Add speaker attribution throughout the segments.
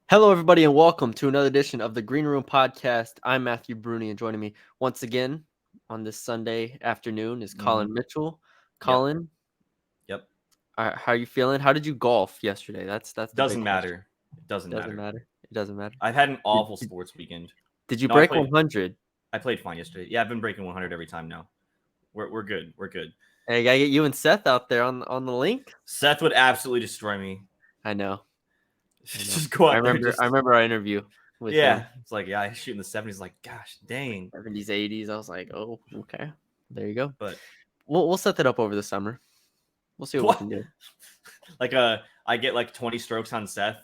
Speaker 1: Hello, everybody, and welcome to another edition of the Green Room Podcast. I'm Matthew Bruni, and joining me once again on this Sunday afternoon is Colin Mitchell.
Speaker 2: Yep.
Speaker 1: Colin,
Speaker 2: Yep.
Speaker 1: how are you feeling? How did you golf yesterday? That's the
Speaker 2: Doesn't
Speaker 1: big question.
Speaker 2: matter. It doesn't matter.
Speaker 1: It doesn't matter.
Speaker 2: I've had an awful
Speaker 1: Did,
Speaker 2: sports weekend.
Speaker 1: did you
Speaker 2: No, I
Speaker 1: break
Speaker 2: played
Speaker 1: 100?
Speaker 2: I played fine yesterday. Yeah, I've been breaking 100 every time now. We're good. We're good.
Speaker 1: Hey, I gotta get you and Seth out there on the link.
Speaker 2: Seth would absolutely destroy me.
Speaker 1: I know.
Speaker 2: Just go out there.
Speaker 1: I remember our interview with him.
Speaker 2: It's like, yeah, he's shooting the 70s. Like, gosh, dang.
Speaker 1: 70s, 80s. I was like, oh, okay. There you go.
Speaker 2: But
Speaker 1: We'll set that up over the summer. We'll see what we can do.
Speaker 2: Like I get like 20 strokes on Seth.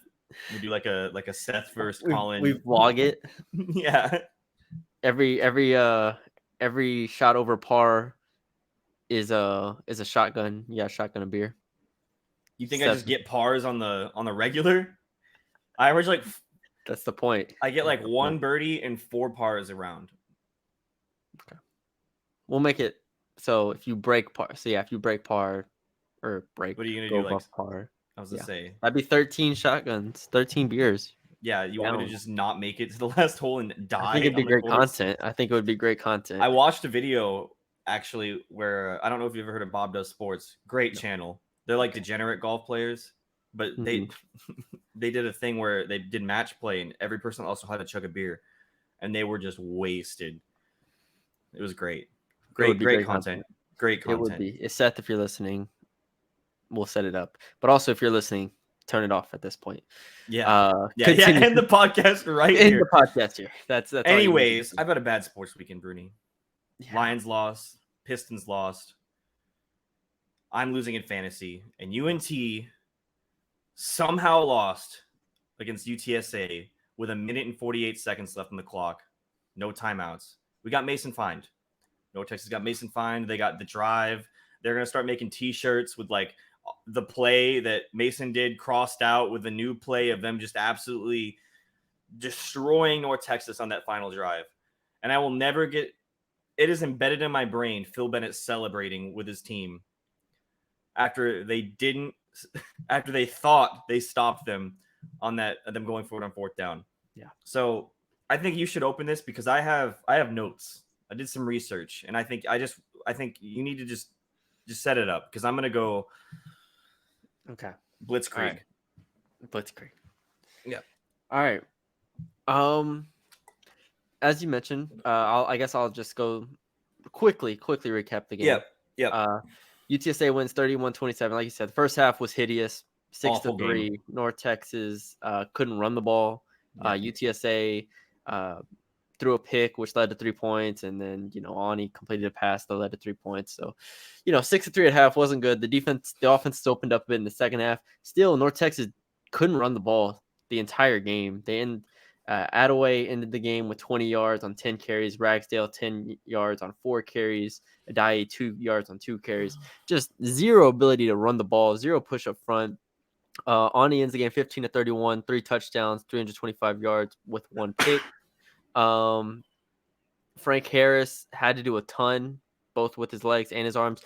Speaker 2: We do like a Seth versus Colin.
Speaker 1: We vlog it.
Speaker 2: Yeah.
Speaker 1: Every shot over par is a shotgun. Yeah, shotgun a beer.
Speaker 2: You think I just get pars on the regular? I average like
Speaker 1: That's the point.
Speaker 2: I get like one birdie and 4 pars around.
Speaker 1: Okay. We'll make it so if you break par. So yeah, if you break par or break,
Speaker 2: what are you gonna do? Like
Speaker 1: par.
Speaker 2: I was gonna say
Speaker 1: that'd be 13 shotguns, 13 beers.
Speaker 2: Yeah, you want me to just not make it to the last hole and die?
Speaker 1: I think it'd be great content. I think it would be great content.
Speaker 2: I watched a video actually where I don't know if you've ever heard of Bob Does Sports. Great channel. They're like degenerate golf players, but they did a thing where they did match play and every person also had to chug a beer, and they were just wasted. It was great. Great content. Great content.
Speaker 1: It would be. Seth, if you're listening, we'll set it up. But also, if you're listening, turn it off at this point.
Speaker 2: Yeah. End the podcast right here.
Speaker 1: End the podcast here. That's
Speaker 2: Anyways, I've had a bad sports weekend, Bruni.
Speaker 1: Yeah.
Speaker 2: Lions lost. Pistons lost. I'm losing in fantasy. And UNT somehow lost against UTSA with 1 minute and 48 seconds left on the clock. No timeouts. We got Mason fined. North Texas got Mason fined. They got the drive. They're going to start making T-shirts with like the play that Mason did crossed out with the new play of them just absolutely destroying North Texas on that final drive. And I will never get it is embedded in my brain, Phil Bennett celebrating with his team after they thought they stopped them on them going forward on 4th down.
Speaker 1: Yeah.
Speaker 2: So I think you should open this because I have notes. I did some research, and I think you need to just set it up because I'm gonna go.
Speaker 1: Okay.
Speaker 2: Blitzkrieg.
Speaker 1: Right. Blitzkrieg.
Speaker 2: Yeah.
Speaker 1: All right. As you mentioned, I guess I'll just go quickly recap the game.
Speaker 2: Yep.
Speaker 1: UTSA wins 31-27. Like you said, the first half was hideous. 6-3. North Texas couldn't run the ball. UTSA threw a pick, which led to 3 points, and then Ani completed a pass that led to 3 points. So, 6-3 at half wasn't good. The offense opened up a bit in the second half. Still, North Texas couldn't run the ball the entire game. Attaway ended the game with 20 yards on 10 carries. Ragsdale 10 yards on 4 carries. Adaye 2 yards on 2 carries. Just zero ability to run the ball. Zero push up front. Ani ends the game 15-31, 3 touchdowns, 325 yards with 1 pick. Frank Harris had to do a ton, both with his legs and his arms.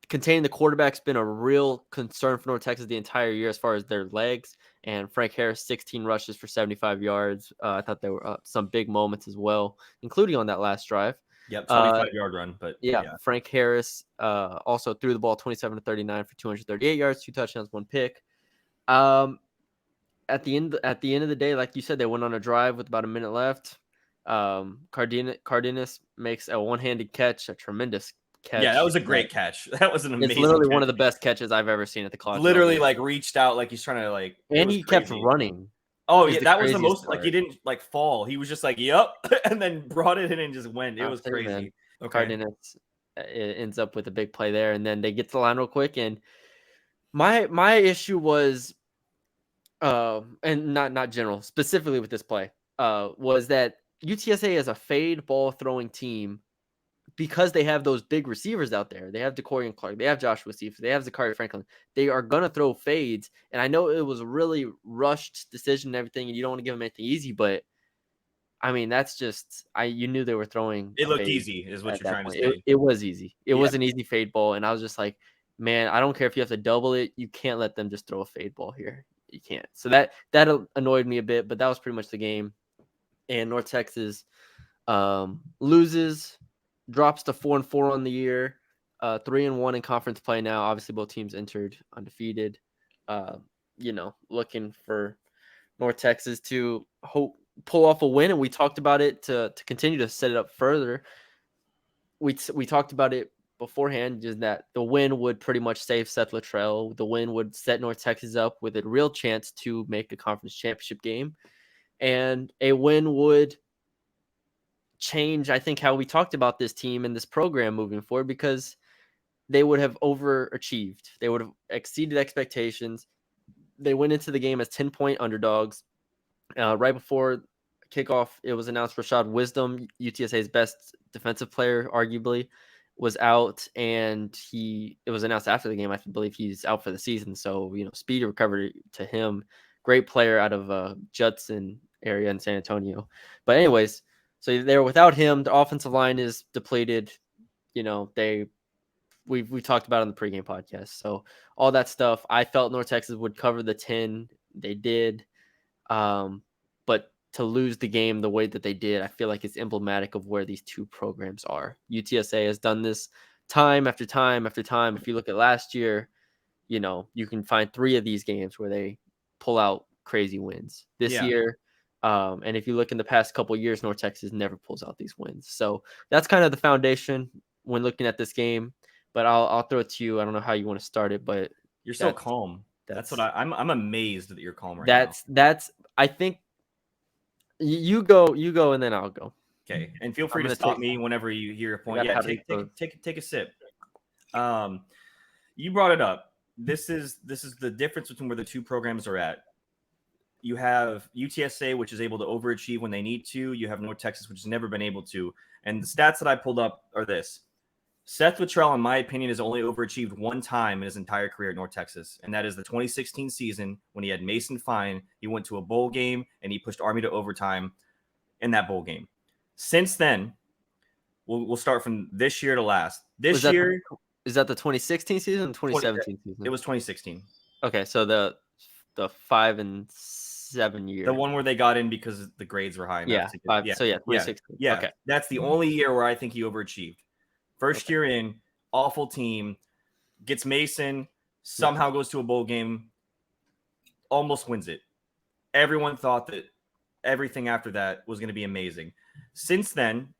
Speaker 1: Containing the quarterback's been a real concern for North Texas the entire year as far as their legs. And Frank Harris, 16 rushes for 75 yards. I thought there were some big moments as well, including on that last drive.
Speaker 2: Yep, 25-yard run. But
Speaker 1: yeah, Frank Harris also threw the ball 27-39 for 238 yards, 2 touchdowns, 1 pick. At the end of the day, like you said, they went on a drive with about a minute left. Cardenas makes a one-handed catch, a tremendous catch.
Speaker 2: Yeah, that was a great catch. That was an amazing.
Speaker 1: It's literally one of the best catches I've ever seen at the clock.
Speaker 2: Literally, like reached out, like he's trying to like.
Speaker 1: And he kept running.
Speaker 2: Oh yeah, that was the most. Like he didn't like fall. He was just like, "Yep," and then brought it in and just went. It was crazy.
Speaker 1: Man. Okay. Cardenas ends up with a big play there, and then they get to the line real quick. And my issue was, and not general, specifically with this play, was that UTSA is a fade ball throwing team because they have those big receivers out there. They have DeCorian Clark. They have Joshua Steve. They have Zachary Franklin. They are going to throw fades. And I know it was a really rushed decision and everything, and you don't want to give them anything easy, but I mean, that's just you knew they were throwing.
Speaker 2: It looked easy is what you're trying to say.
Speaker 1: It was easy. It was an easy fade ball. And I was just like, man, I don't care if you have to double it. You can't let them just throw a fade ball here. You can't. So that annoyed me a bit, but that was pretty much the game. And North Texas loses, drops to 4-4 on the year, 3-1 in conference play now. Obviously, both teams entered undefeated. Looking for North Texas to pull off a win, and we talked about it to continue to set it up further. We talked about it beforehand, just that the win would pretty much save Seth Luttrell. The win would set North Texas up with a real chance to make a conference championship game, and a win would change, I think, how we talked about this team and this program moving forward, because they would have overachieved. They would have exceeded expectations. They went into the game as 10-point underdogs. Right before kickoff, it was announced Rashad Wisdom, UTSA's best defensive player, arguably, was out, and it was announced after the game. I believe he's out for the season. So, speedy recovery to him. Great player out of Judson area in San Antonio. But anyways, so they're without him. The offensive line is depleted. We talked about it on the pregame podcast. So all that stuff, I felt North Texas would cover the 10. They did. But to lose the game the way that they did, I feel like it's emblematic of where these two programs are. UTSA has done this time after time after time. If you look at last year, you can find 3 of these games where they pull out crazy wins. This year, and if you look in the past couple of years, North Texas never pulls out these wins. So that's kind of the foundation when looking at this game. But I'll throw it to you. I don't know how you want to start it, but
Speaker 2: you're so calm. That's what I'm amazed that you're calm right now.
Speaker 1: That's I think you go, and then I'll go.
Speaker 2: Okay, and feel free to stop me whenever you hear a point. Yeah, take a sip. You brought it up. This is the difference between where the two programs are at. You have UTSA, which is able to overachieve when they need to. You have North Texas, which has never been able to. And the stats that I pulled up are this. Seth Luttrell, in my opinion, has only overachieved one time in his entire career at North Texas, and that is the 2016 season when he had Mason Fine. He went to a bowl game, and he pushed Army to overtime in that bowl game. Since then, we'll start from this year to last. Is
Speaker 1: that the 2016 season or 2017 season?
Speaker 2: It was 2016.
Speaker 1: Okay, so the 5 and 7 year.
Speaker 2: The one where they got in because the grades were high enough.
Speaker 1: So 2016.
Speaker 2: Yeah.
Speaker 1: Okay.
Speaker 2: That's the only year where I think he overachieved. First year in, awful team, gets Mason, somehow goes to a bowl game, almost wins it. Everyone thought that everything after that was going to be amazing. Since then,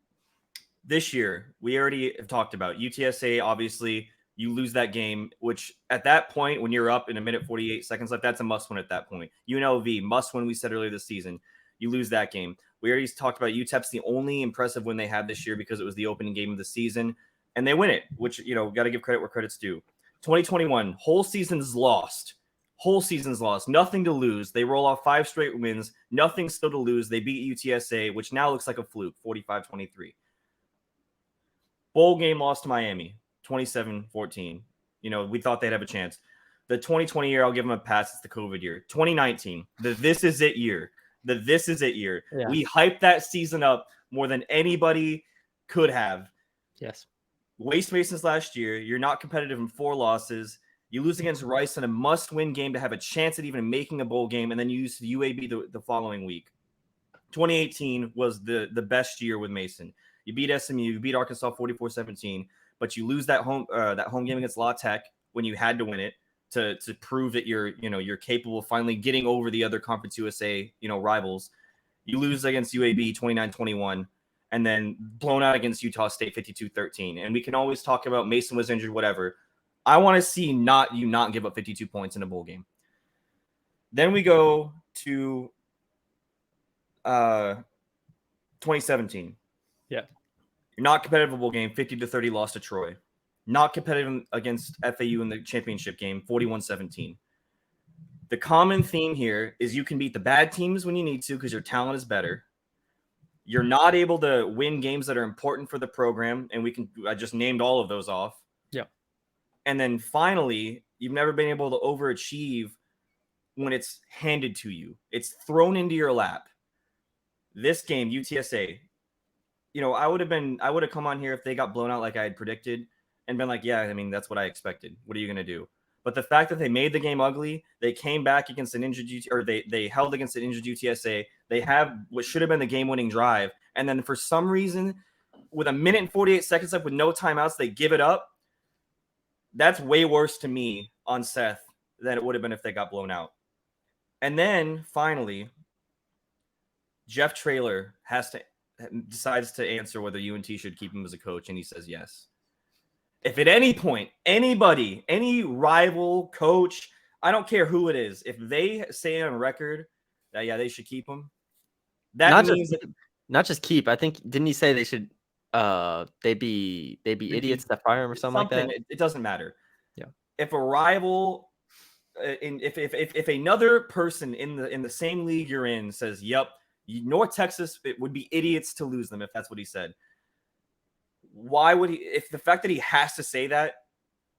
Speaker 2: this year, we already have talked about UTSA. Obviously, you lose that game, which at that point, when you're up in 1:48 seconds left, that's a must win at that point. UNLV, must win, we said earlier this season. You lose that game. We already talked about UTEP's the only impressive win they had this year because it was the opening game of the season. And they win it, which, got to give credit where credit's due. 2021, whole season's lost. Nothing to lose. They roll off 5 straight wins. Nothing still to lose. They beat UTSA, which now looks like a fluke, 45-23. Bowl game lost to Miami, 27-14. We thought they'd have a chance. The 2020 year, I'll give them a pass. It's the COVID year. 2019, the this is it year. Yeah. We hyped that season up more than anybody could have.
Speaker 1: Yes.
Speaker 2: Waste Masons last year. You're not competitive in 4 losses. You lose against Rice in a must-win game to have a chance at even making a bowl game, and then you lose to UAB the following week. 2018 was the best year with Mason. You beat SMU, you beat Arkansas 44-17, but you lose that home game against La Tech when you had to win it to prove that you're capable of finally getting over the other Conference USA rivals. You lose against UAB 29-21. And then blown out against Utah State 52-13. And we can always talk about Mason was injured, whatever. I want to see not give up 52 points in a bowl game. Then we go to 2017.
Speaker 1: Yeah.
Speaker 2: You're not competitive in a bowl game, 50-30 loss to Troy. Not competitive against FAU in the championship game, 41-17. The common theme here is you can beat the bad teams when you need to because your talent is better. You're not able to win games that are important for the program, and I just named all of those off.
Speaker 1: Yeah.
Speaker 2: And then finally, you've never been able to overachieve when it's handed to you. It's thrown into your lap. This game, UTSA, I would have come on here if they got blown out like I had predicted and been like, yeah, I mean, that's what I expected. What are you going to do? But the fact that they made the game ugly, they came back against an injured or they held against an injured UTSA. They have what should have been the game-winning drive, and then for some reason, with a minute and 48 seconds left with no timeouts, they give it up. That's way worse to me on Seth than it would have been if they got blown out. And then finally, Jeff Traylor decides to answer whether UNT should keep him as a coach, and he says yes. If at any point, anybody, any rival coach, I don't care who it is, if they say on record that, yeah, they should keep him, that means
Speaker 1: not just keep. I think, didn't he say they should, they'd be idiots that fire him or something like that?
Speaker 2: It doesn't matter.
Speaker 1: Yeah.
Speaker 2: If a rival, if another person in the same league you're in says, yep, North Texas, it would be idiots to lose them if that's what he said. Why would he? If the fact that he has to say that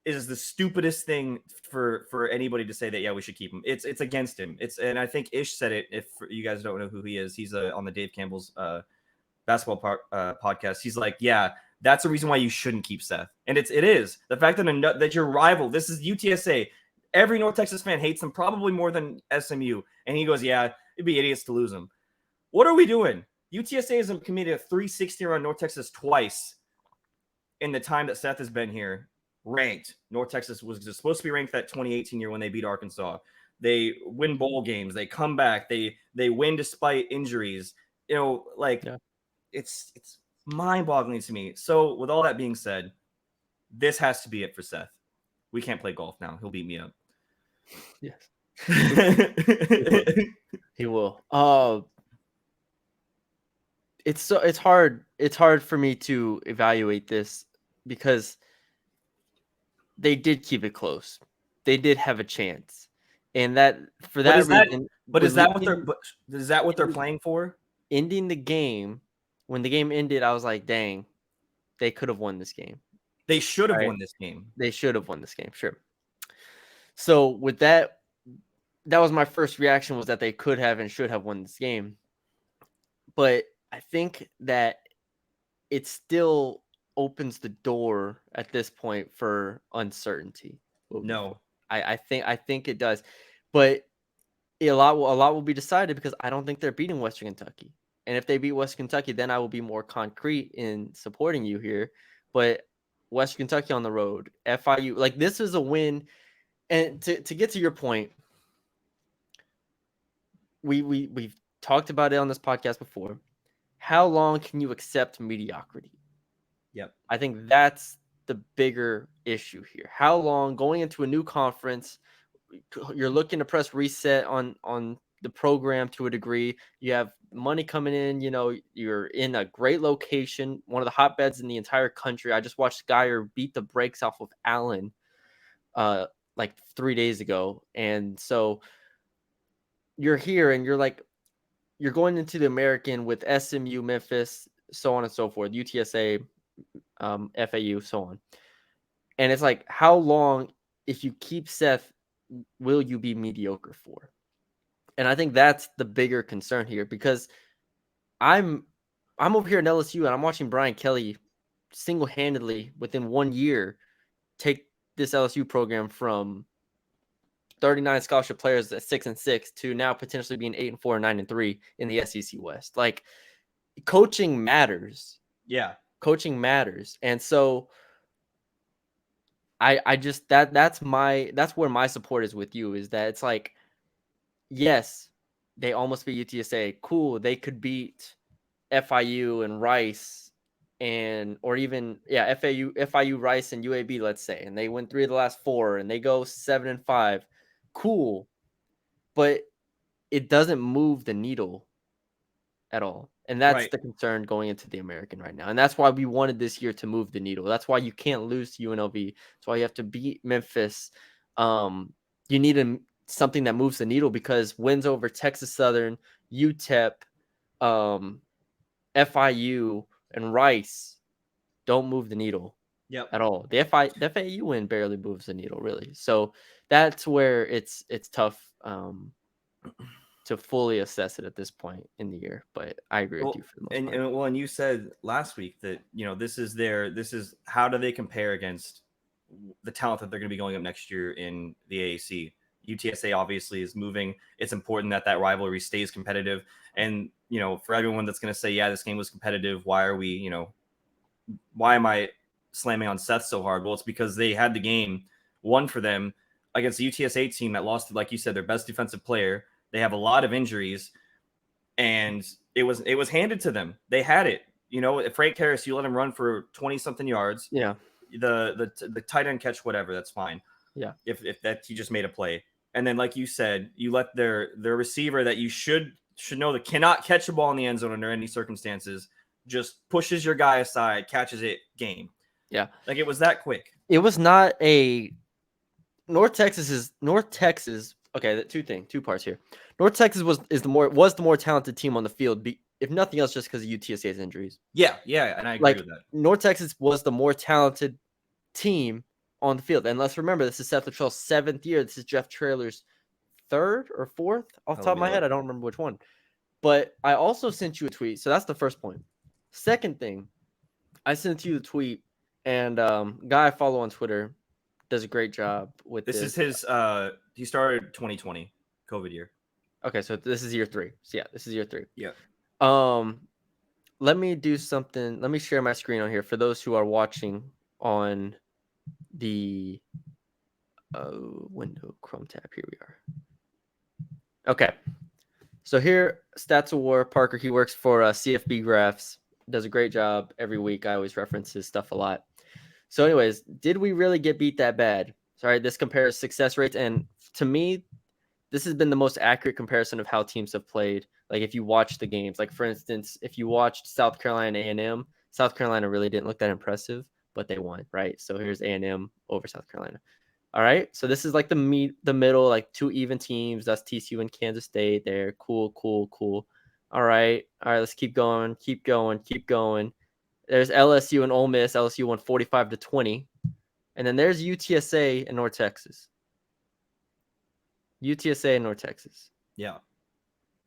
Speaker 2: is the stupidest thing for anybody to say that, yeah, we should keep him. It's against him. And I think Ish said it. If you guys don't know who he is, he's on the Dave Campbell's basketball podcast. He's like, yeah, that's the reason why you shouldn't keep Seth. And it is the fact that your rival, this is UTSA. Every North Texas fan hates them probably more than SMU. And he goes, yeah, it'd be idiots to lose them. What are we doing? UTSA has committed a 360 around North Texas twice in the time that Seth has been here. Ranked. North Texas was supposed to be ranked that 2018 year when they beat Arkansas. They win bowl games. They come back. They win despite injuries. It's mind-boggling to me. So with all that being said, this has to be it for Seth. We can't play golf now. He'll beat me up.
Speaker 1: Yes. He will. It's hard for me to evaluate this because they did keep it close. They did have a chance. And is that what they're playing for? Ending the game, when the game ended, I was like, dang, they could have won this game.
Speaker 2: They should have won this game.
Speaker 1: They should have won this game, sure. So with that was my first reaction, was that they could have and should have won this game. But I think that it still opens the door at this point for uncertainty.
Speaker 2: No,
Speaker 1: I think it does, but a lot will be decided because I don't think they're beating Western Kentucky. And if they beat Western Kentucky, then I will be more concrete in supporting you here. But Western Kentucky on the road, FIU, like, this is a win. And to get to your point, we've talked about it on this podcast before. How long can you accept mediocrity?
Speaker 2: Yep.
Speaker 1: I think that's the bigger issue here. How long, going into a new conference, you're looking to press reset on the program to a degree. You have money coming in, you're in a great location, one of the hotbeds in the entire country. I just watched Geyer beat the brakes off of Allen like 3 days ago. And so you're here and you're going into the American with SMU, Memphis, so on and so forth, UTSA, FAU, so on. And it's like, how long, if you keep Seth, will you be mediocre for? And I think that's the bigger concern here, because I'm over here in LSU and I'm watching Brian Kelly single-handedly within 1 year take this LSU program from 39 scholarship players at 6-6 to now potentially being 8-4 or 9-3 in the SEC West. Like, coaching matters.
Speaker 2: Yeah.
Speaker 1: Coaching matters. And so I just that's where my support is with you, is that it's like, yes, they almost beat UTSA. Cool. They could beat FIU and Rice or even FIU, Rice, and UAB, let's say, and they win 3 of the last 4 and they go 7-5. Cool. But it doesn't move the needle at all. And that's the concern going into the American right now. And that's why we wanted this year to move the needle. That's why you can't lose to UNLV. That's why you have to beat Memphis. You need something that moves the needle, because wins over Texas Southern, UTEP, FIU, and Rice don't move the needle at all. The FAU win barely moves the needle, really. So that's where it's tough to fully assess it at this point in the year. But I agree with you for the most part.
Speaker 2: And you said last week that this is how do they compare against the talent that they're going to be going up next year in the AAC. UTSA obviously is moving. It's important that rivalry stays competitive. And, for everyone that's going to say, yeah, this game was competitive, why am I slamming on Seth so hard? Well, it's because they had the game won for them against the UTSA team that lost, like you said, their best defensive player. They have a lot of injuries, and it was handed to them. They had it. Frank Harris, you let him run for 20-something yards.
Speaker 1: Yeah.
Speaker 2: The tight end catch, whatever, that's fine.
Speaker 1: Yeah.
Speaker 2: If that he just made a play. And then, like you said, you let their receiver that you should know that cannot catch a ball in the end zone under any circumstances just pushes your guy aside, catches it, game.
Speaker 1: Yeah.
Speaker 2: Like, it was that quick.
Speaker 1: It was not a North Texas. Okay, two parts here. North Texas was the more talented team on the field, if nothing else, just because of UTSA's injuries.
Speaker 2: Yeah, and I agree with that.
Speaker 1: North Texas was the more talented team on the field. And let's remember, this is Seth Luttrell's 7th year. This is Jeff Traylor's 3rd or 4th off the top of my head. I don't remember which one. But I also sent you a tweet. So that's the first point. Second thing, I sent you the tweet, and guy I follow on Twitter does a great job with this.
Speaker 2: This is his he started 2020 COVID year.
Speaker 1: Okay, so this is year 3. So yeah, this is year 3.
Speaker 2: Yeah.
Speaker 1: Let me do something. Let me share my screen on here for those who are watching on the window Chrome tab. Here we are. Okay. So here, Stats of War, Parker, he works for CFB Graphs, does a great job every week. I always reference his stuff a lot. So anyways, did we really get beat that bad? Sorry, this compares success rates. And to me, this has been the most accurate comparison of how teams have played. Like, if you watch the games, like for instance, if you watched South Carolina A&M, South Carolina really didn't look that impressive, but they won, right? So here's A&M over South Carolina. All right. So this is like the middle, like 2 even teams. That's TCU and Kansas State there. Cool. All right. Let's keep going. There's LSU and Ole Miss. LSU won 45-20. And then there's UTSA and North Texas.
Speaker 2: Yeah.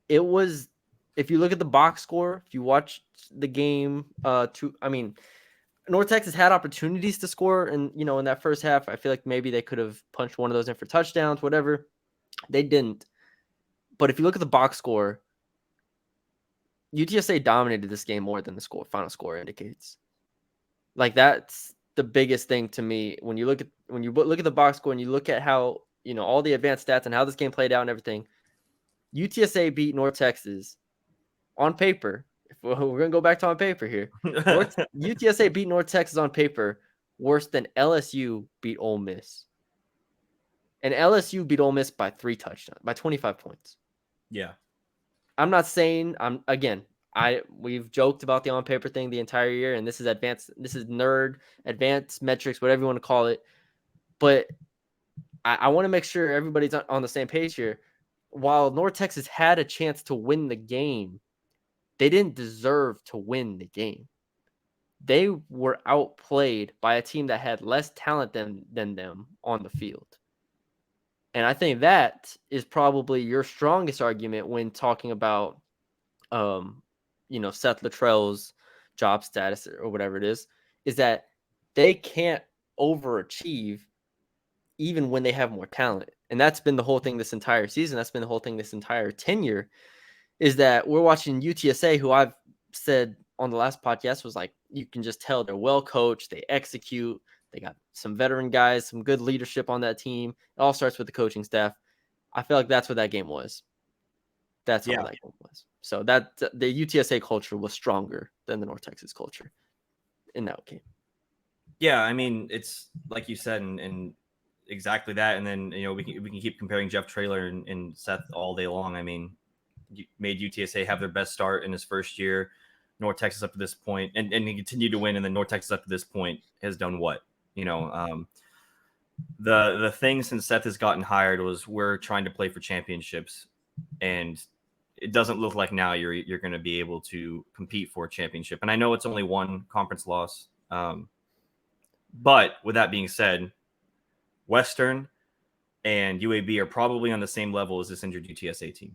Speaker 1: It was, if you look at the box score, if you watch the game, North Texas had opportunities to score, and in that first half, I feel like maybe they could have punched one of those in for touchdowns, whatever. They didn't. But if you look at the box score, UTSA dominated this game more than the final score indicates. Like, that's the biggest thing to me when you look at the box score and you look at how all the advanced stats and how this game played out and everything. UTSA beat North Texas on paper. We're going to go back to on paper here. UTSA beat North Texas on paper worse than LSU beat Ole Miss. And LSU beat Ole Miss by 3 touchdowns, by 25 points.
Speaker 2: Yeah.
Speaker 1: I'm not saying we've joked about the on paper thing the entire year, and this is advanced metrics, whatever you want to call it. But I want to make sure everybody's on the same page here. While North Texas had a chance to win the game, they didn't deserve to win the game. They were outplayed by a team that had less talent than them on the field. And I think that is probably your strongest argument when talking about, Seth Luttrell's job status or whatever it is that they can't overachieve even when they have more talent. And that's been the whole thing this entire season. That's been the whole thing this entire tenure, is that we're watching UTSA, who I've said on the last podcast was like, you can just tell they're well coached, they execute, they got some veteran guys, some good leadership on that team. It all starts with the coaching staff. I feel like that's what that game was. That's all that game was. So that the UTSA culture was stronger than the North Texas culture in that game.
Speaker 2: Yeah, I mean, it's like you said, and exactly that. And then we can keep comparing Jeff Traylor and Seth all day long. I mean, made UTSA have their best start in his first year. North Texas up to this point, and he continued to win. And then North Texas up to this point has done what? The thing since Seth has gotten hired was we're trying to play for championships, and it doesn't look like now you're going to be able to compete for a championship. And I know it's only one conference loss, but with that being said, Western and UAB are probably on the same level as this injured UTSA team.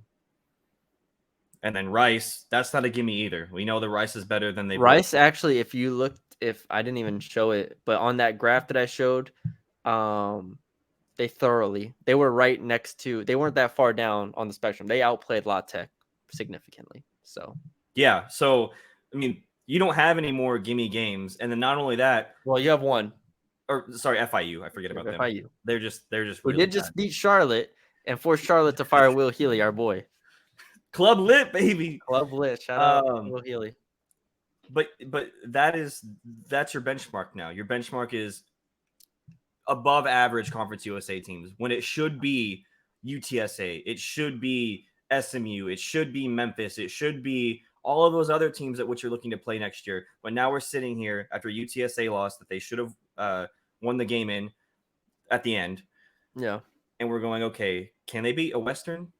Speaker 2: And then Rice, that's not a gimme either. We know that Rice is better than they.
Speaker 1: Rice, actually, if I didn't even show it, but on that graph that I showed, They were right next to. They weren't that far down on the spectrum. They outplayed La Tech significantly. So
Speaker 2: yeah. So I mean, you don't have any more gimme games, and then not only that,
Speaker 1: well, you have one.
Speaker 2: or sorry, FIU. I forget about them.
Speaker 1: FIU.
Speaker 2: They're just
Speaker 1: We
Speaker 2: really
Speaker 1: did
Speaker 2: bad.
Speaker 1: just beat Charlotte and forced Charlotte to fire Will Healy, our boy.
Speaker 2: Club lit, baby.
Speaker 1: Club lit. Shout out Will Healy.
Speaker 2: But that's your benchmark now. Your benchmark is above average Conference USA teams when it should be UTSA, it should be SMU, it should be Memphis, it should be all of those other teams at which you're looking to play next year. But now we're sitting here after UTSA lost that they should have won the game in at the end.
Speaker 1: Yeah.
Speaker 2: And we're going, okay, can they beat a Western?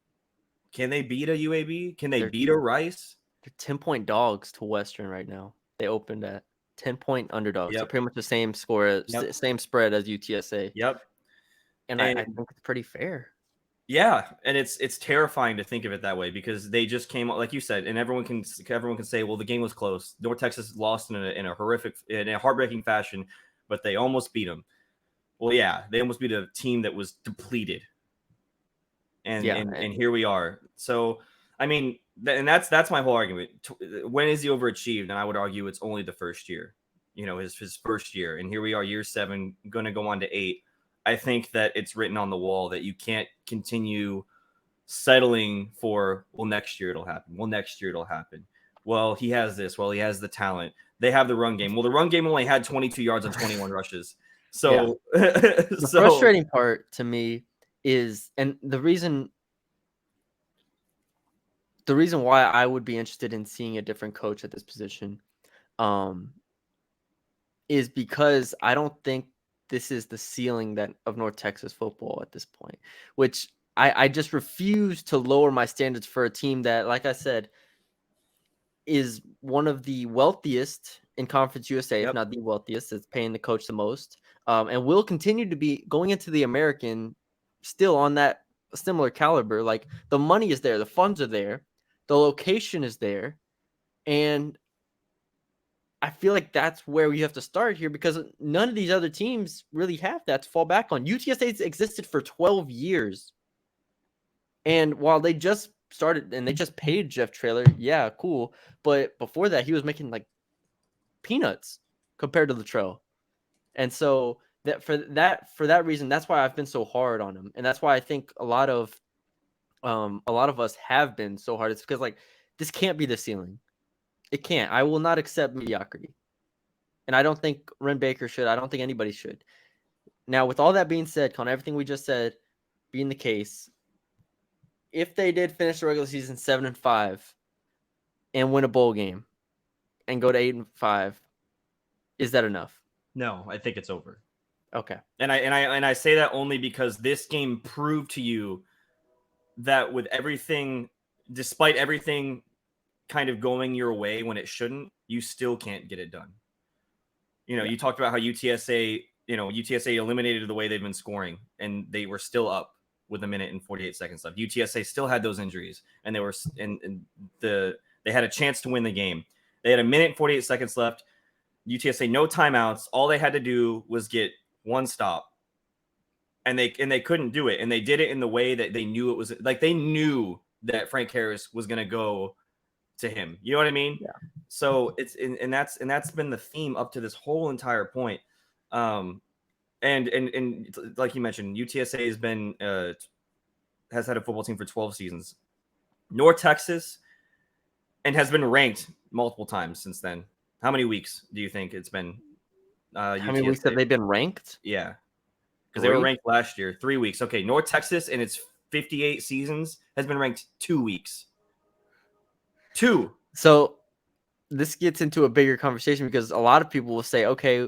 Speaker 2: Can they beat a UAB? Can they beat a Rice?
Speaker 1: They're 10-point dogs to Western right now. They opened at 10-point underdogs.
Speaker 2: Yep.
Speaker 1: So pretty much the same score, same spread as UTSA.
Speaker 2: Yep.
Speaker 1: And I think it's pretty fair.
Speaker 2: Yeah, and it's terrifying to think of it that way because they just came, like you said, and everyone can say, well, the game was close. North Texas lost in a heartbreaking fashion, but they almost beat them. Well, yeah, they almost beat a team that was depleted, and here we are. So, I mean, and that's my whole argument. When is he overachieved? And I would argue it's only the first year. His first year, and here we are, year 7, going to go on to 8. I think that it's written on the wall that you can't continue settling for, well, next year it'll happen. Well, next year it'll happen. Well, he has this. Well, he has the talent. They have the run game. Well, the run game only had 22 yards on 21 rushes. So
Speaker 1: the frustrating part to me is, and the reason why I would be interested in seeing a different coach at this position is because I don't think this is the ceiling of North Texas football at this point, which I just refuse to lower my standards for a team that, like I said, is one of the wealthiest in Conference USA, if not the wealthiest. It's paying the coach the most, and will continue to be going into the American still on that similar caliber. Like, the money is there, the funds are there, the location is there, and I feel like that's where we have to start here because none of these other teams really have that to fall back on. UTSA's existed for 12 years. And while they just started and they just paid Jeff Traylor, yeah, cool. But before that, he was making like peanuts compared to Latrell. And so for that reason, that's why I've been so hard on him. And that's why I think a lot of us have been so hard. It's because, like, this can't be the ceiling. It can't. I will not accept mediocrity. And I don't think Ren Baker should. I don't think anybody should. Now, with all that being said, Con, everything we just said being the case, if they did finish the regular season 7-5 and win a bowl game and go to 8-5, is that enough?
Speaker 2: No, I think it's over.
Speaker 1: Okay.
Speaker 2: And I say that only because this game proved to you that with everything, despite everything kind of going your way when it shouldn't, you still can't get it done. You talked about how UTSA eliminated the way they've been scoring, and they were still up with 1 minute and 48 seconds left. UTSA still had those injuries, and they had a chance to win the game. They had 1 minute and 48 seconds left. UTSA, no timeouts. All they had to do was get one stop, and they couldn't do it. And they did it in the way that they knew it was, like, they knew that Frank Harris was going to go to him. You know what I mean?
Speaker 1: Yeah.
Speaker 2: So that's been the theme up to this whole entire point. And like you mentioned, UTSA has had a football team for 12 seasons. North Texas, and has been ranked multiple times since then. How many weeks do you think it's been?
Speaker 1: How many weeks have they been ranked?
Speaker 2: Yeah, because they were ranked last year. 3 weeks. Okay, North Texas in its 58 seasons has been ranked 2 weeks. 2.
Speaker 1: So this gets into a bigger conversation because a lot of people will say, okay,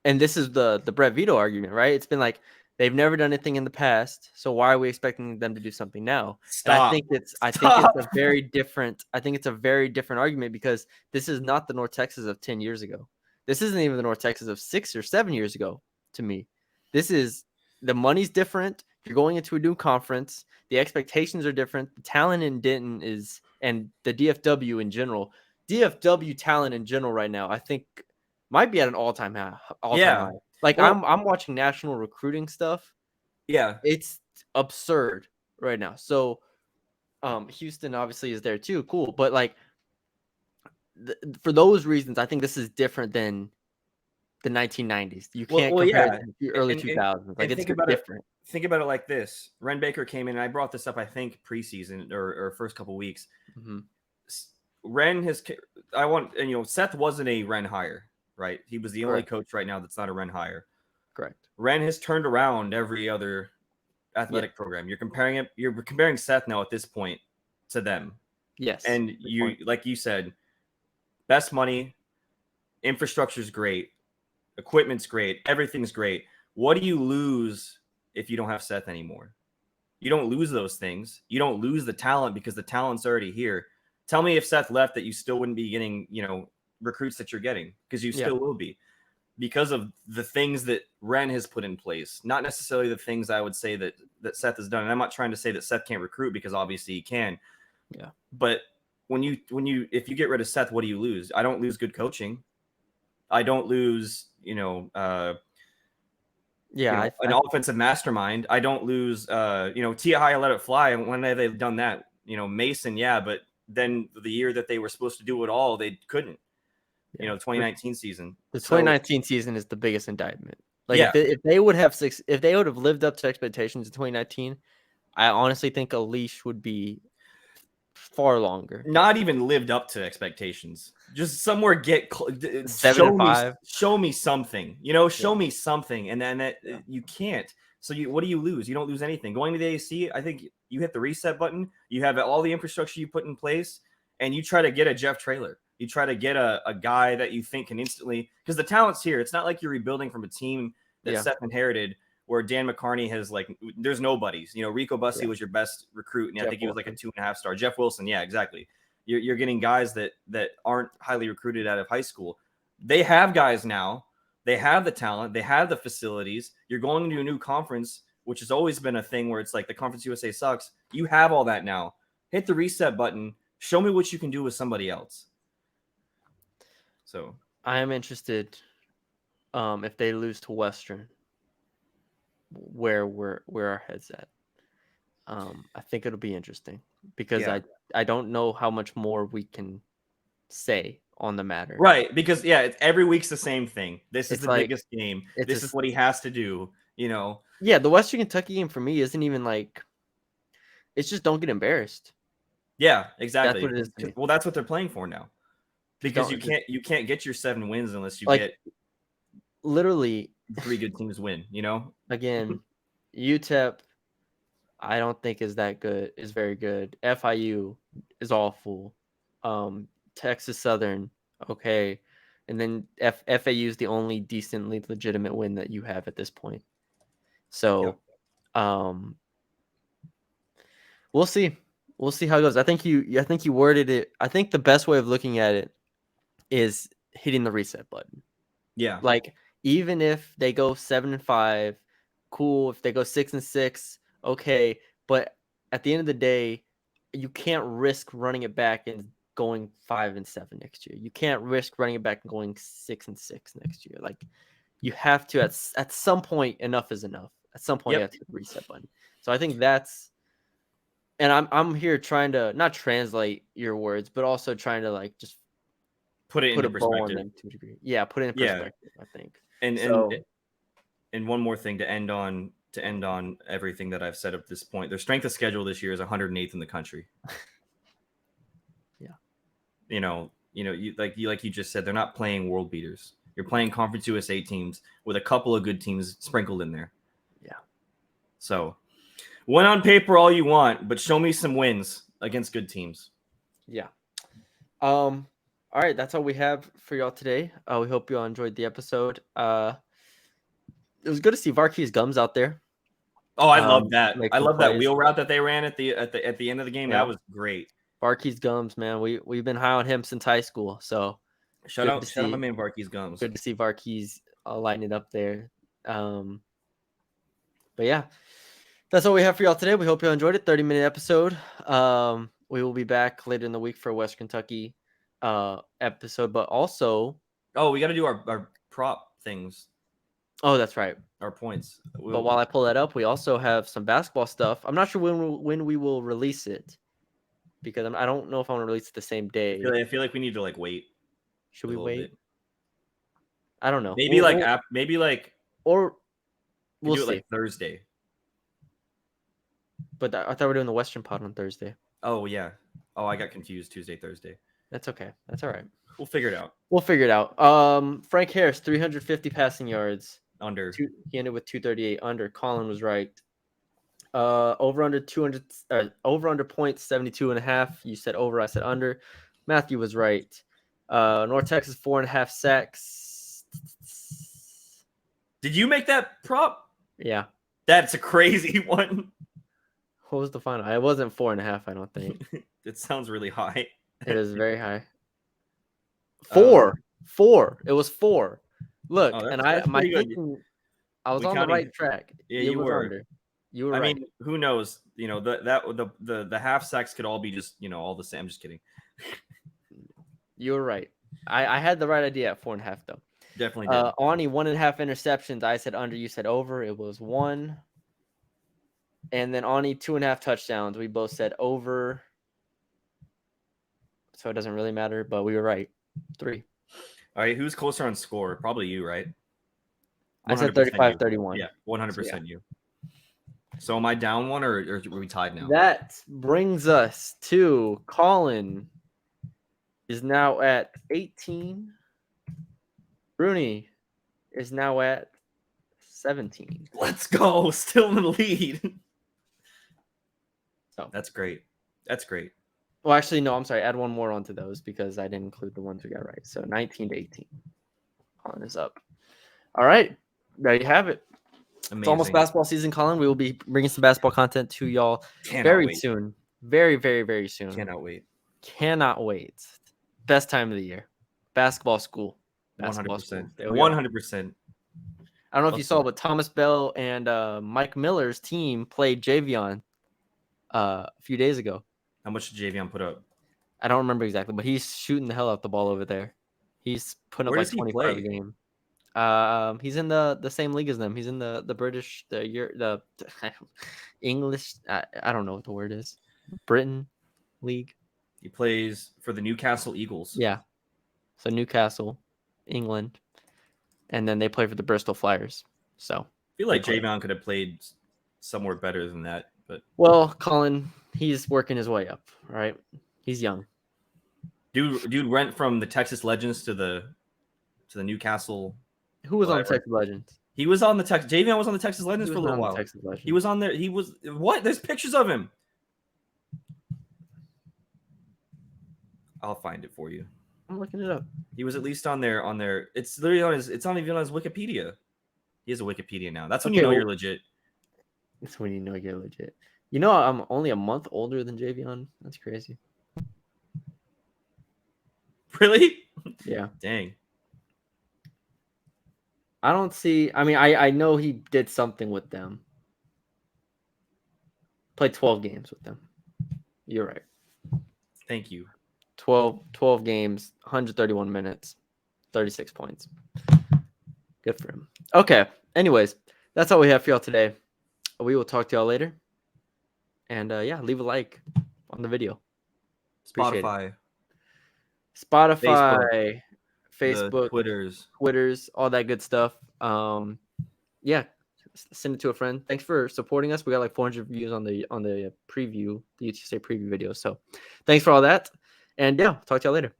Speaker 1: and this is the Brett Vito argument, right? It's been like, they've never done anything in the past, so why are we expecting them to do something now?
Speaker 2: Stop.
Speaker 1: And I think it's a very different argument because this is not the North Texas of 10 years ago. This isn't even the North Texas of 6 or 7 years ago to me. This is, the money's different. You're going into a new conference. The expectations are different. The talent in Denton and the DFW in general. DFW talent in general right now, I think, might be at an all-time high.
Speaker 2: Yeah.
Speaker 1: Like
Speaker 2: Well,
Speaker 1: I'm watching national recruiting stuff.
Speaker 2: yeah.
Speaker 1: It's absurd right now. So Houston obviously is there too. Cool. But like for those reasons, I think this is different than the 1990s. You can't
Speaker 2: Well,
Speaker 1: compare it
Speaker 2: yeah.
Speaker 1: to the early
Speaker 2: And
Speaker 1: 2000s. Like
Speaker 2: and
Speaker 1: it's
Speaker 2: think about it.
Speaker 1: different.
Speaker 2: Think about it like this: Ren Baker came in, and I brought this up, I think, preseason or first couple weeks.
Speaker 1: Mm-hmm.
Speaker 2: Ren has. I want, and Seth wasn't a Ren hire, right? He was the only
Speaker 1: Correct.
Speaker 2: coach right now that's not a Ren hire.
Speaker 1: Correct.
Speaker 2: Ren has turned around every other
Speaker 1: Yeah.
Speaker 2: athletic program. You're comparing Seth now at this point to them.
Speaker 1: Yes.
Speaker 2: And like you said, best money, infrastructure's great, equipment's great, everything's great. What do you lose if you don't have Seth anymore? You don't lose those things. You don't lose the talent because the talent's already here. Tell me if Seth left that you still wouldn't be getting, recruits that you're getting, because you still will be, because of the things that Ren has put in place, not necessarily the things I would say that Seth has done. And I'm not trying to say that Seth can't recruit, because obviously he can.
Speaker 1: Yeah.
Speaker 2: But if you get rid of Seth, what do you lose? I don't lose good coaching. I don't lose, an offensive mastermind. I don't lose, Tia High let it fly. When have they done that? Mason, yeah, but then the year that they were supposed to do it all, they couldn't. 2019 season.
Speaker 1: The 2019 season is the biggest indictment. Like
Speaker 2: yeah.
Speaker 1: if they would have lived up to expectations in 2019, I honestly think a leash would be far longer.
Speaker 2: Not even lived up to expectations. Just somewhere get
Speaker 1: 7-5.
Speaker 2: Show me something. Show me something, and then you can't. So what do you lose? You don't lose anything. Going to the AC, I think you hit the reset button. You have all the infrastructure you put in place, and you try to get a Jeff Traylor. You try to get a guy that you think can instantly, because the talent's here. It's not like you're rebuilding from a team that Seth inherited, where Dan McCarney has there's nobodies. Rico Bussey was your best recruit, and I think he was like a 2.5 star. Jeff Wilson, yeah, exactly. You're getting guys that aren't highly recruited out of high school. They have guys now. They have the talent. They have the facilities. You're going to a new conference, which has always been a thing where it's like the Conference USA sucks. You have all that now. Hit the reset button. Show me what you can do with somebody else. So
Speaker 1: I am interested if they lose to Western, where our heads at. I think it'll be interesting, because I don't know how much more we can say on the matter.
Speaker 2: Right, because every week's the same thing. This is the biggest game. This is what he has to do,
Speaker 1: Yeah, the Western Kentucky game for me isn't even it's just don't get embarrassed.
Speaker 2: Yeah, exactly.
Speaker 1: That's what it is.
Speaker 2: Well, that's what they're playing for now. Because you can't get your 7 wins unless you get
Speaker 1: literally
Speaker 2: 3 good teams win,
Speaker 1: Again, UTEP I don't think is very good. FIU is awful. Texas Southern, okay. And then FAU is the only decently legitimate win that you have at this point. So we'll see. We'll see how it goes. I think you worded it. I think the best way of looking at it is hitting the reset button.
Speaker 2: Yeah.
Speaker 1: Like, even if they go 7-5, cool. If they go 6-6, okay. But at the end of the day, you can't risk running it back and going 5-7 next year. You can't risk running it back and going 6-6 next year. Like, you have to at some point, enough is enough. At some point, you have to hit the reset button. So I think that's, and I'm here trying to not translate your words, but also trying to just
Speaker 2: put it into perspective
Speaker 1: to a degree. Yeah, put it in perspective. I think.
Speaker 2: And one more thing to end on everything that I've said up to this point. Their strength of schedule this year is 108th in the country.
Speaker 1: Yeah.
Speaker 2: You like you just said, they're not playing world beaters. You're playing Conference USA teams with a couple of good teams sprinkled in there.
Speaker 1: Yeah.
Speaker 2: So, win on paper all you want, but show me some wins against good teams.
Speaker 1: Yeah. All right, that's all we have for y'all today. We hope you all enjoyed the episode. It was good to see Varkey's Gums out there.
Speaker 2: Oh, I love that. I love that wheel route that they ran at the end of the game. Yeah. That was great.
Speaker 1: Varkey's Gums, man. We've been high on him since high school. So
Speaker 2: shout out my man Varkey's Gums.
Speaker 1: Good to see Varkey's lighting it up there. But yeah, that's all we have for y'all today. We hope you all enjoyed it. 30-minute episode. We will be back later in the week for a West Kentucky episode, but also
Speaker 2: we got to do our prop things.
Speaker 1: Oh, that's right.
Speaker 2: Our points.
Speaker 1: But while I pull that up, we also have some basketball stuff. I'm not sure when we will release it because I don't know if I want to release it the same day.
Speaker 2: I feel like we need to like wait.
Speaker 1: Should we wait? Bit. I don't know.
Speaker 2: Maybe maybe
Speaker 1: or
Speaker 2: we'll do it like Thursday.
Speaker 1: But I thought we were doing the Western Pod on Thursday.
Speaker 2: Oh yeah. Oh, I got confused. Tuesday, Thursday.
Speaker 1: That's okay. That's all right.
Speaker 2: We'll figure it out.
Speaker 1: We'll figure it out. Frank Harris, 350 passing yards.
Speaker 2: Under.
Speaker 1: He ended with 238. Under. Colin was right. Over under 200. Over under points 72.5. You said over. I said under. Matthew was right. North Texas 4.5 sacks.
Speaker 2: Did you make that prop?
Speaker 1: Yeah.
Speaker 2: That's a crazy one.
Speaker 1: What was the final? It wasn't 4.5. I don't think.
Speaker 2: It sounds really high.
Speaker 1: It is very high. 4. It was 4. Look, and I was on the right track.
Speaker 2: Yeah, you were.
Speaker 1: Under. You were right.
Speaker 2: I mean, who knows? You know, the half sacks could all be just, you know, all the same. I'm just kidding.
Speaker 1: You were right. I had the right idea at 4.5 though.
Speaker 2: Definitely did.
Speaker 1: Ani 1.5 interceptions. I said under. You said over. It was 1. And then Ani 2.5 touchdowns. We both said over. So it doesn't really matter, but we were right. 3.
Speaker 2: All right, who's closer on score? Probably you, right?
Speaker 1: I said 35-31.
Speaker 2: Yeah, 100% you. So am I down one or are we tied now?
Speaker 1: That brings us to Colin is now at 18. Rooney is now at 17.
Speaker 2: Let's go. Still in the lead.
Speaker 1: So
Speaker 2: that's great. That's great.
Speaker 1: Well, actually, no, I'm sorry. Add one more onto those because I didn't include the ones we got right. So 19-18. Colin is up. All right. There you have it. Amazing. It's almost basketball season, Colin. We will be bringing some basketball content to y'all very soon. Very, very, very soon.
Speaker 2: Cannot wait.
Speaker 1: Cannot wait. Best time of the year. Basketball school.
Speaker 2: 100%. 100%.
Speaker 1: I don't know if you saw, but Thomas Bell and Mike Miller's team played Javion a few days ago.
Speaker 2: How much did Javion put up?
Speaker 1: I don't remember exactly, but he's shooting the hell out the ball over there. He's putting up like 25 a game. He's in the same league as them. He's in the British, the English. I don't know what the word is. Britain league.
Speaker 2: He plays for the Newcastle Eagles.
Speaker 1: Yeah. So Newcastle, England, and then they play for the Bristol Flyers. So
Speaker 2: I feel like Javion could have played somewhere better than that. But
Speaker 1: well, Colin, he's working his way up. Right? He's young.
Speaker 2: Dude went from the Texas Legends to the Newcastle.
Speaker 1: Who was on the Texas Legends?
Speaker 2: He was on the Texas. Javion was on the Texas Legends for a little while. He was on there. He was what? There's pictures of him. I'll find it for you.
Speaker 1: I'm looking it up.
Speaker 2: He was at least on there. It's literally on his. It's not even on his Wikipedia. He has a Wikipedia now. That's when you know you're legit.
Speaker 1: That's when you know you're legit. You know, I'm only a month older than Javion. That's crazy.
Speaker 2: Really?
Speaker 1: Yeah.
Speaker 2: Dang.
Speaker 1: I don't see. I mean, I know he did something with them. Played 12 games with them. You're right.
Speaker 2: Thank you.
Speaker 1: 12 games, 131 minutes, 36 points. Good for him. Okay. Anyways, that's all we have for y'all today. We will talk to y'all later. And yeah, leave a like on the video.
Speaker 2: Spotify,
Speaker 1: Facebook, Twitters, all that good stuff. Yeah, send it to a friend. Thanks for supporting us. We got like 400 views on the preview, the UTSA preview video. So thanks for all that. And yeah, talk to y'all later.